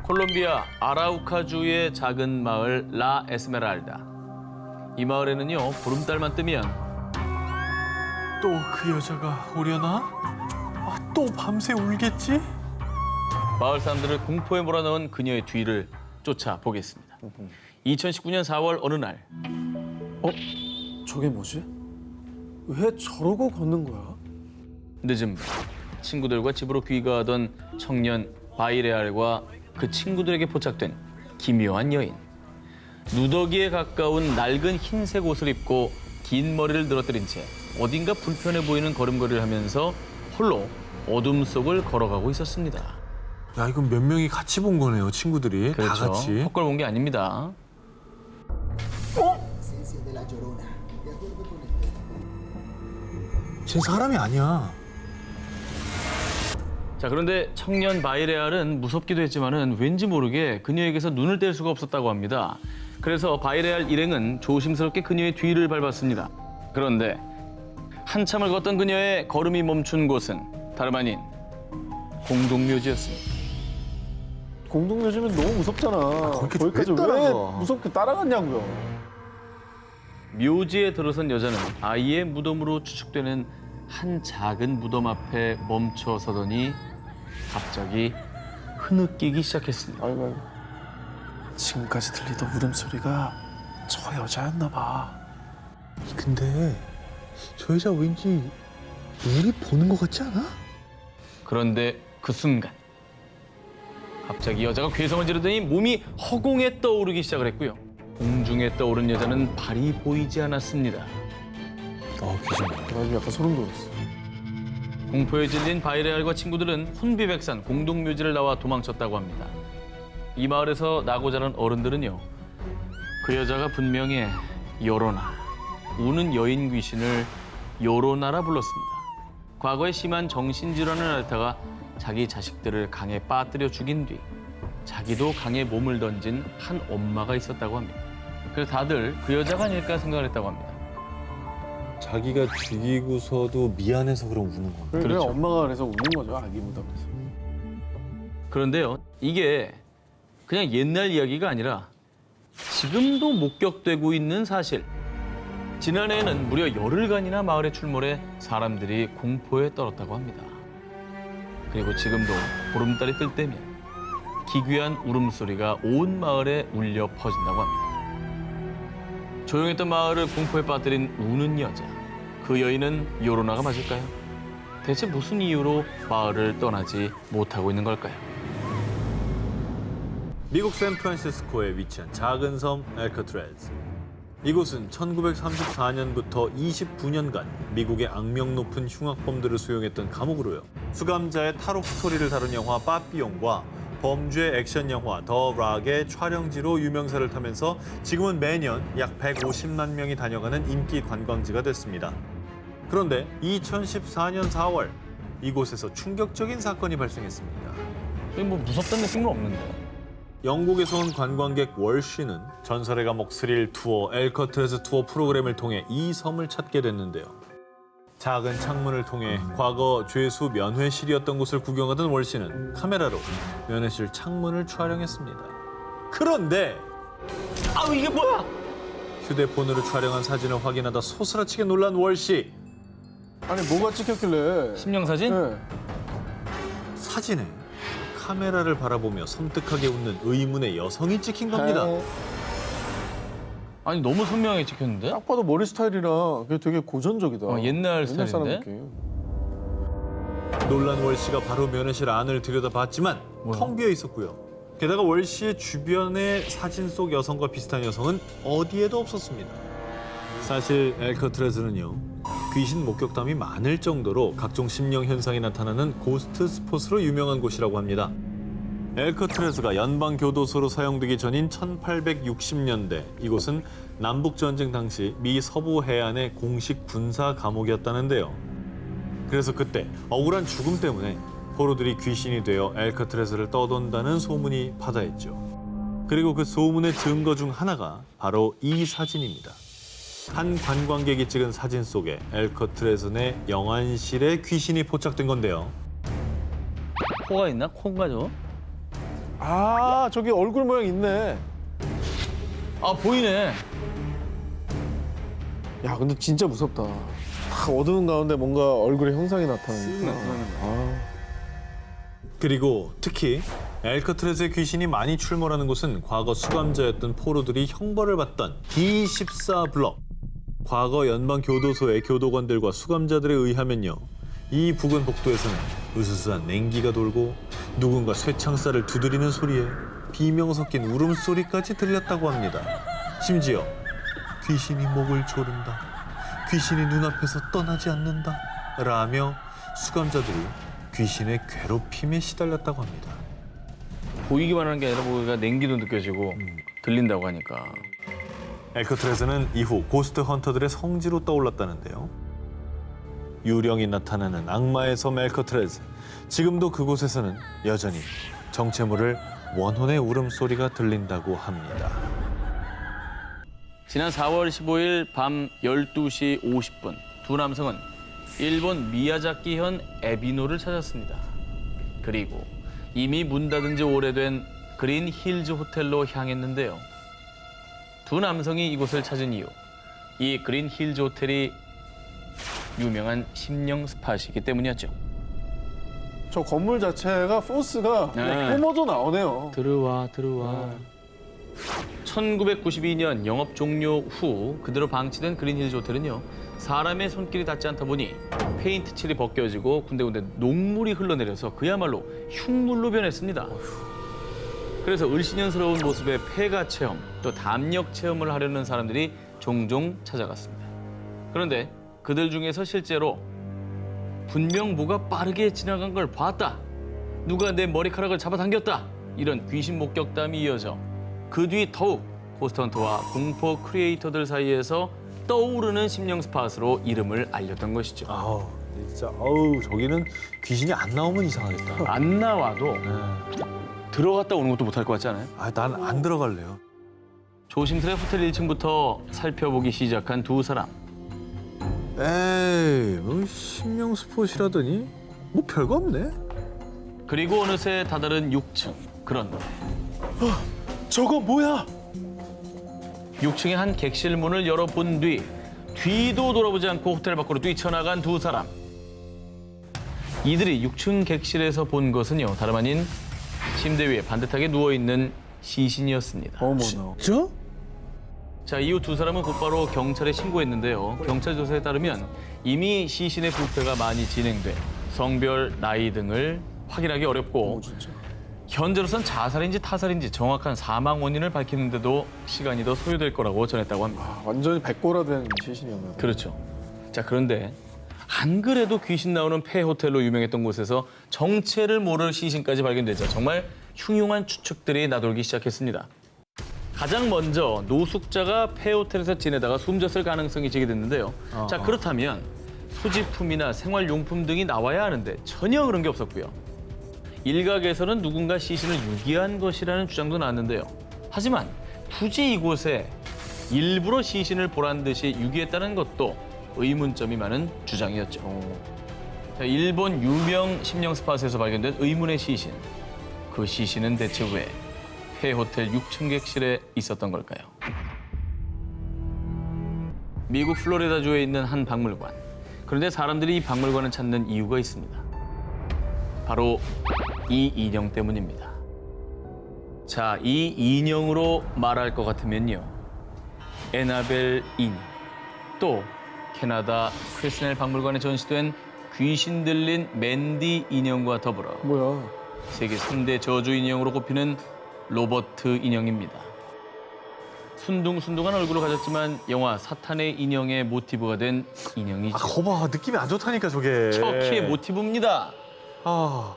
콜롬비아 아라우카주의 작은 마을 라 에스메랄다. 이 마을에는요, 보름달만 뜨면 또 그 여자가 오려나? 또 밤새 울겠지? 마을 사람들을 공포에 몰아넣은 그녀의 뒤를 쫓아보겠습니다. 2019년 4월 어느 날 저게 뭐지? 왜 저러고 걷는 거야? 늦은 밤 친구들과 집으로 귀가하던 청년 바이레알과 그 친구들에게 포착된 기묘한 여인. 누더기에 가까운 낡은 흰색 옷을 입고 긴 머리를 늘어뜨린 채 어딘가 불편해 보이는 걸음걸이를 하면서 홀로 어둠 속을 걸어가고 있었습니다. 야, 이건 몇 명이 같이 본 거네요, 친구들이. 다 그렇죠. 같이. 헛걸 본 게 아닙니다. 쟤 사람이 아니야. 자, 그런데 청년 바이레알은 무섭기도 했지만은 왠지 모르게 그녀에게서 눈을 뗄 수가 없었다고 합니다. 그래서 바이레알 일행은 조심스럽게 그녀의 뒤를 밟았습니다. 그런데 한참을 걷던 그녀의 걸음이 멈춘 곳은 다름 아닌 공동묘지였습니다. 공동묘지면 너무 무섭잖아. 거기까지 거기까지 왜 왜 따라가? 무섭게 따라갔냐고요. 묘지에 들어선 여자는 아이의 무덤으로 추측되는 한 작은 무덤 앞에 멈춰 서더니 갑자기 흐느끼기 시작했습니다. 아이고, 아이고. 지금까지 들리던 울음소리가 저 여자였나 봐. 근데 저 여자 왠지 우리 보는 것 같지 않아? 그런데 그 순간 갑자기 여자가 괴성을 지르더니 몸이 허공에 떠오르기 시작을 했고요. 공중에 떠오른 여자는 발이 보이지 않았습니다. 기절. 나 지금 약간 소름 돋았어. 공포에 질린 바이레알과 친구들은 혼비백산 공동묘지를 나와 도망쳤다고 합니다. 이 마을에서 나고 자란 어른들은요, 그 여자가 분명히 요로나, 우는 여인 귀신을 요로나라 불렀습니다. 과거에 심한 정신질환을 앓다가 자기 자식들을 강에 빠뜨려 죽인 뒤 자기도 강에 몸을 던진 한 엄마가 있었다고 합니다. 그래서 다들 그 여자가 아닐까 생각을 했다고 합니다. 자기가 죽이고서도 미안해서 그럼 우는 건가? 그래, 그렇죠. 엄마가 그래서 우는 거죠, 아기 무덤에서. 그런데요, 이게 그냥 옛날 이야기가 아니라 지금도 목격되고 있는 사실. 지난해에는 무려 열흘간이나 마을에 출몰해 사람들이 공포에 떨었다고 합니다. 그리고 지금도 보름달이 뜰 때면 기괴한 울음소리가 온 마을에 울려 퍼진다고 합니다. 조용했던 마을을 공포에 빠뜨린 우는 여자. 그 여인은 요로나가 맞을까요? 대체 무슨 이유로 마을을 떠나지 못하고 있는 걸까요? 미국 샌프란시스코에 위치한 작은 섬 엘커트레즈. 이곳은 1934년부터 29년간 미국의 악명 높은 흉악범들을 수용했던 감옥으로요. 수감자의 탈옥 스토리를 다룬 영화 빠삐용과 범죄 액션 영화 더 락의 촬영지로 유명세를 타면서 지금은 매년 약 150만 명이 다녀가는 인기 관광지가 됐습니다. 그런데 2014년 4월 이곳에서 충격적인 사건이 발생했습니다. 여기 뭐 무섭다는 느낌은 없는데. 영국에서 온 관광객 월쉬는 전설의 감옥 스릴 투어 엘커트레즈 투어 프로그램을 통해 이 섬을 찾게 됐는데요. 작은 창문을 통해 과거 죄수 면회실이었던 곳을 구경하던 월씨는 카메라로 면회실 창문을 촬영했습니다. 그런데 아우, 이게 뭐야? 휴대폰으로 촬영한 사진을 확인하다 소스라치게 놀란 월씨. 아니, 뭐가 찍혔길래. 심령사진? 네. 사진에 카메라를 바라보며 섬뜩하게 웃는 의문의 여성이 찍힌 겁니다. 아니, 너무 선명하게 찍혔는데? 딱 봐도 머리 스타일이라 그게 되게 고전적이다. 옛날 사람 스타일인데? 느낌. 놀란 월씨가 바로 면회실 안을 들여다봤지만 뭐야? 텅 비어 있었고요. 게다가 월씨의 주변에 사진 속 여성과 비슷한 여성은 어디에도 없었습니다. 사실 엘커트레즈는요, 귀신 목격담이 많을 정도로 각종 심령 현상이 나타나는 고스트 스폿으로 유명한 곳이라고 합니다. 엘커트레즈가 연방 교도소로 사용되기 전인 1860년대 이곳은 남북전쟁 당시 미 서부 해안의 공식 군사 감옥이었다는데요. 그래서 그때 억울한 죽음 때문에 포로들이 귀신이 되어 엘커트레즈를 떠돈다는 소문이 파다했죠. 그리고 그 소문의 증거 중 하나가 바로 이 사진입니다. 한 관광객이 찍은 사진 속에 엘커트레즈 내 영안실에 귀신이 포착된 건데요. 코가 있나? 코인가 저? 아, 저기 얼굴 모양 있네. 아, 보이네. 야, 근데 진짜 무섭다. 딱 어두운 가운데 뭔가 얼굴에 형상이 나타나니까. 아, 그리고 특히 엘커트레즈의 귀신이 많이 출몰하는 곳은 과거 수감자였던 포로들이 형벌을 받던 D14 블럭. 과거 연방교도소의 교도관들과 수감자들에 의하면요. 이 부근 복도에서는 으스스한 냉기가 돌고 누군가 쇠창살을 두드리는 소리에 비명 섞인 울음소리까지 들렸다고 합니다. 심지어 귀신이 목을 조른다. 귀신이 눈앞에서 떠나지 않는다. 라며 수감자들이 귀신의 괴롭힘에 시달렸다고 합니다. 보이기만 하는 게 아니라 뭔가 냉기도 느껴지고 들린다고 하니까. 엘커트레즈는 이후 고스트 헌터들의 성지로 떠올랐다는데요. 유령이 나타나는 악마의 섬 엘커트레즈. 지금도 그곳에서는 여전히 정체모를 원혼의 울음소리가 들린다고 합니다. 지난 4월 15일 밤 12시 50분 두 남성은 일본 미야자키현 에비노를 찾았습니다. 그리고 이미 문 닫은 지 오래된 그린 힐즈 호텔로 향했는데요. 두 남성이 이곳을 찾은 이유, 이 그린 힐즈 호텔이 유명한 심령 스팟이기 때문이었죠. 저 건물 자체가 포스가 네. 뿜어져 나오네요. 들어와. 1992년 영업 종료 후 그대로 방치된 그린힐즈 호텔은요. 사람의 손길이 닿지 않다 보니 페인트 칠이 벗겨지고 군데군데 녹물이 흘러내려서 그야말로 흉물로 변했습니다. 그래서 을씨년스러운 모습의 폐가 체험, 또 담력 체험을 하려는 사람들이 종종 찾아갔습니다. 그런데 그들 중에서 실제로 분명 뭐가 빠르게 지나간 걸 봤다. 누가 내 머리카락을 잡아당겼다. 이런 귀신 목격담이 이어져 그 뒤 더욱 고스트헌터와 공포 크리에이터들 사이에서 떠오르는 심령 스팟으로 이름을 알렸던 것이죠. 아우, 진짜 저기는 귀신이 안 나오면 이상하겠다. 안 나와도 네. 들어갔다 오는 것도 못할 것 같지 않아요? 난 안 들어갈래요. 조심스레 호텔 1층부터 살펴보기 시작한 두 사람. 에이, 뭐 심령 스폿이라더니 뭐 별거 없네. 그리고 어느새 다다른 6층. 그런데 저거 뭐야? 6층의 한 객실 문을 열어본 뒤도 돌아보지 않고 호텔 밖으로 뛰쳐나간 두 사람. 이들이 6층 객실에서 본 것은요, 다름 아닌 침대 위에 반듯하게 누워있는 시신이었습니다. 어머나. 저? 자, 이후 두 사람은 곧바로 경찰에 신고했는데요. 경찰 조사에 따르면 이미 시신의 부패가 많이 진행돼 성별, 나이 등을 확인하기 어렵고 현재로선 자살인지 타살인지 정확한 사망 원인을 밝히는데도 시간이 더 소요될 거라고 전했다고 합니다. 아, 완전히 백골화된 시신이었나요? 그렇죠. 자, 그런데 안 그래도 귀신 나오는 폐 호텔로 유명했던 곳에서 정체를 모를 시신까지 발견되자 정말 흉흉한 추측들이 나돌기 시작했습니다. 가장 먼저 노숙자가 폐 호텔에서 지내다가 숨졌을 가능성이 제기됐는데요. 자, 그렇다면 소지품이나 생활용품 등이 나와야 하는데 전혀 그런 게 없었고요. 일각에서는 누군가 시신을 유기한 것이라는 주장도 나왔는데요. 하지만 굳이 이곳에 일부러 시신을 보란 듯이 유기했다는 것도 의문점이 많은 주장이었죠. 자, 일본 유명 심령 스팟에서 발견된 의문의 시신. 그 시신은 대체 왜 폐 호텔 6층 객실에 있었던 걸까요? 미국 플로리다주에 있는 한 박물관. 그런데 사람들이 이 박물관을 찾는 이유가 있습니다. 바로 이 인형 때문입니다. 자, 이 인형으로 말할 것 같으면요. 에나벨 인형, 또 캐나다 크리스넬 박물관에 전시된 귀신 들린 맨디 인형과 더불어 뭐야? 세계 3대 저주 인형으로 꼽히는 로버트 인형입니다. 순둥순둥한 얼굴을 가졌지만 영화 사탄의 인형의 모티브가 된 인형이죠. 거봐, 느낌이 안 좋다니까 저게. 척키의 모티브입니다. 아,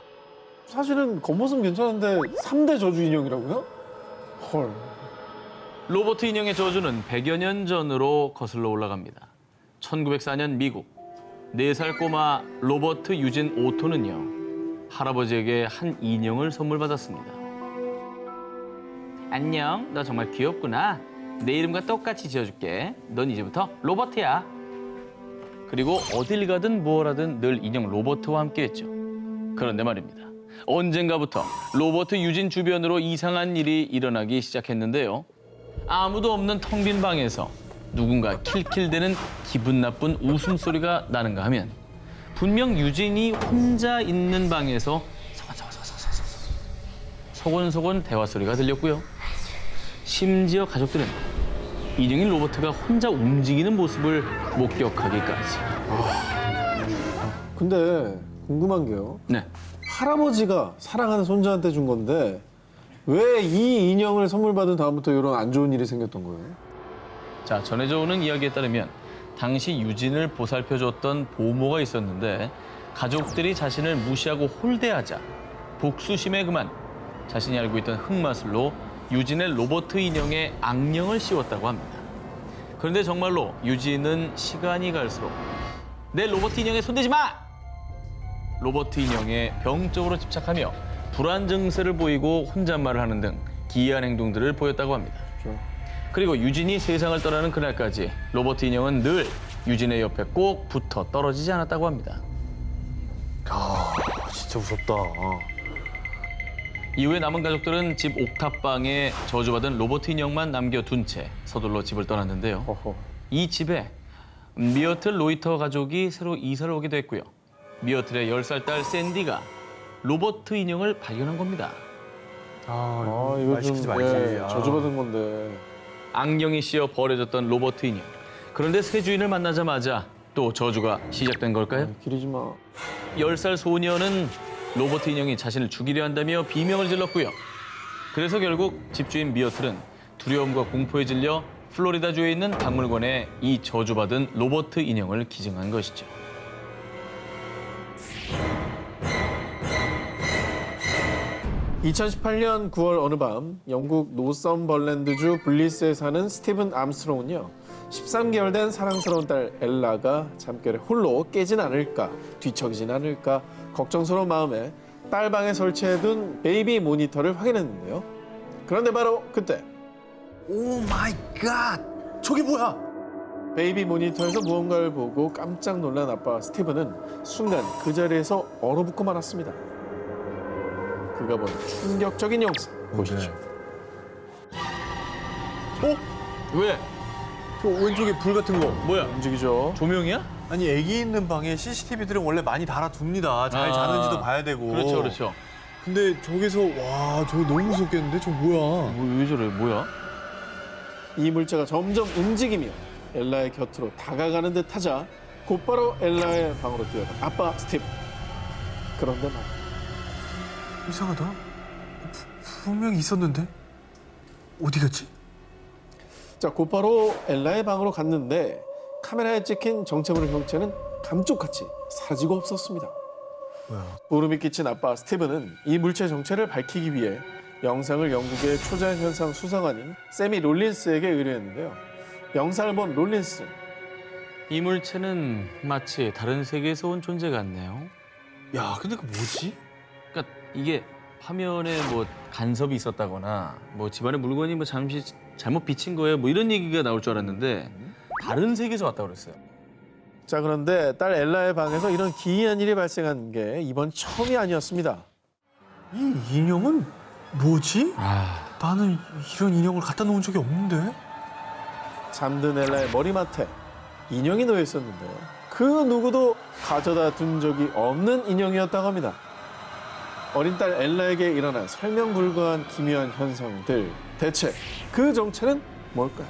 사실은 겉모습은 괜찮은데 3대 저주 인형이라고요? 헐. 로버트 인형의 저주는 100여 년 전으로 거슬러 올라갑니다. 1904년 미국 4살 꼬마 로버트 유진 오토는요. 할아버지에게 한 인형을 선물 받았습니다. 안녕, 너 정말 귀엽구나. 내 이름과 똑같이 지어줄게. 넌 이제부터 로버트야. 그리고 어딜 가든 뭘 하든 늘 인형 로버트와 함께했죠. 그런데 말입니다. 언젠가부터 로버트 유진 주변으로 이상한 일이 일어나기 시작했는데요. 아무도 없는 텅 빈 방에서 누군가 킬킬대는 기분 나쁜 웃음소리가 나는가 하면 분명 유진이 혼자 있는 방에서 소곤소곤 대화 소리가 들렸고요. 심지어 가족들은 이중인 로버트가 혼자 움직이는 모습을 목격하기까지. 근데 궁금한 게요. 네. 할아버지가 사랑하는 손자한테 준 건데 왜 이 인형을 선물 받은 다음부터 이런 안 좋은 일이 생겼던 거예요? 자, 전해져 오는 이야기에 따르면 당시 유진을 보살펴줬던 보모가 있었는데 가족들이 자신을 무시하고 홀대하자 복수심에 그만 자신이 알고 있던 흑마술로 유진의 로버트 인형에 악령을 씌웠다고 합니다. 그런데 정말로 유진은 시간이 갈수록 내 로버트 인형에 손대지 마! 로버트 인형에 병적으로 집착하며 불안 증세를 보이고 혼잣말을 하는 등 기이한 행동들을 보였다고 합니다. 그렇죠. 그리고 유진이 세상을 떠나는 그날까지 로버트 인형은 늘 유진의 옆에 꼭 붙어 떨어지지 않았다고 합니다. 진짜 무섭다. 이후에 남은 가족들은 집 옥탑방에 저주받은 로버트 인형만 남겨둔 채 서둘러 집을 떠났는데요. 어허. 이 집에 미어틀 로이터 가족이 새로 이사를 오게 됐고요. 미어틀의 10살 딸 샌디가 로버트 인형을 발견한 겁니다. 아, 이거 좀 저주받은 건데. 악령이 씌어 버려졌던 로버트 인형. 그런데 새 주인을 만나자마자 또 저주가 시작된 걸까요? 기리지 마. 10살 소녀는 로버트 인형이 자신을 죽이려 한다며 비명을 질렀고요. 그래서 결국 집주인 미어틀은 두려움과 공포에 질려 플로리다주에 있는 박물관에 이 저주받은 로버트 인형을 기증한 것이죠. (2018년 9월) 어느 밤 영국 노썸벌랜드주 블리스에 사는 스티븐 암스트롱은요 13개월 된 사랑스러운 딸 엘라가 잠결에 홀로 깨진 않을까 뒤척이진 않을까 걱정스러운 마음에 딸 방에 설치해둔 베이비 모니터를 확인했는데요. 그런데 바로 그때 오 마이 갓! 저게 뭐야? 베이비 모니터에서 무언가를 보고 깜짝 놀란 아빠 스티븐은 순간 그 자리에서 얼어붙고 말았습니다. 그가 본 충격적인 영상 보시죠. 왜? 저 왼쪽에 불 같은 거. 뭐야? 움직이죠. 조명이야? 아니 애기 있는 방에 CCTV들은 원래 많이 달아둡니다. 잘 자는지도 봐야 되고. 그렇죠, 그렇죠. 근데 저기서 와 저거 너무 무섭겠는데? 저 뭐야? 왜 저래? 뭐야? 이 물체가 점점 움직이며 엘라의 곁으로 다가가는 듯 하자 곧바로 엘라의 방으로 뛰어간 아빠 스티븐. 그런데 말이야. 이상하다. 분명히 있었는데 어디 갔지? 자, 곧바로 엘라의 방으로 갔는데 카메라에 찍힌 정체모를 형체는 감쪽같이 사라지고 없었습니다. 뭐야? 소름이 끼친 아빠 스티븐은 이 물체 정체를 밝히기 위해 영상을 영국의 초자연현상 수사관인 세미 롤린스에게 의뢰했는데요. 영상을 본 롤린스는 이 물체는 마치 다른 세계에서 온 존재 같네요. 야 근데 그 뭐지? 그러니까 이게 화면에 뭐 간섭이 있었다거나 뭐 집안에 물건이 뭐 잠시 잘못 비친 거예요. 뭐 이런 얘기가 나올 줄 알았는데 다른 세계에서 왔다고 그랬어요. 자, 그런데 딸 엘라의 방에서 이런 기이한 일이 발생한 게 이번 처음이 아니었습니다. 이 인형은 뭐지? 아, 나는 이런 인형을 갖다 놓은 적이 없는데? 잠든 엘라의 머리맡에 인형이 놓여 있었는데요. 그 누구도 가져다 둔 적이 없는 인형이었다고 합니다. 어린 딸 엘라에게 일어난 설명 불가한 기묘한 현상들, 대체 그 정체는 뭘까요?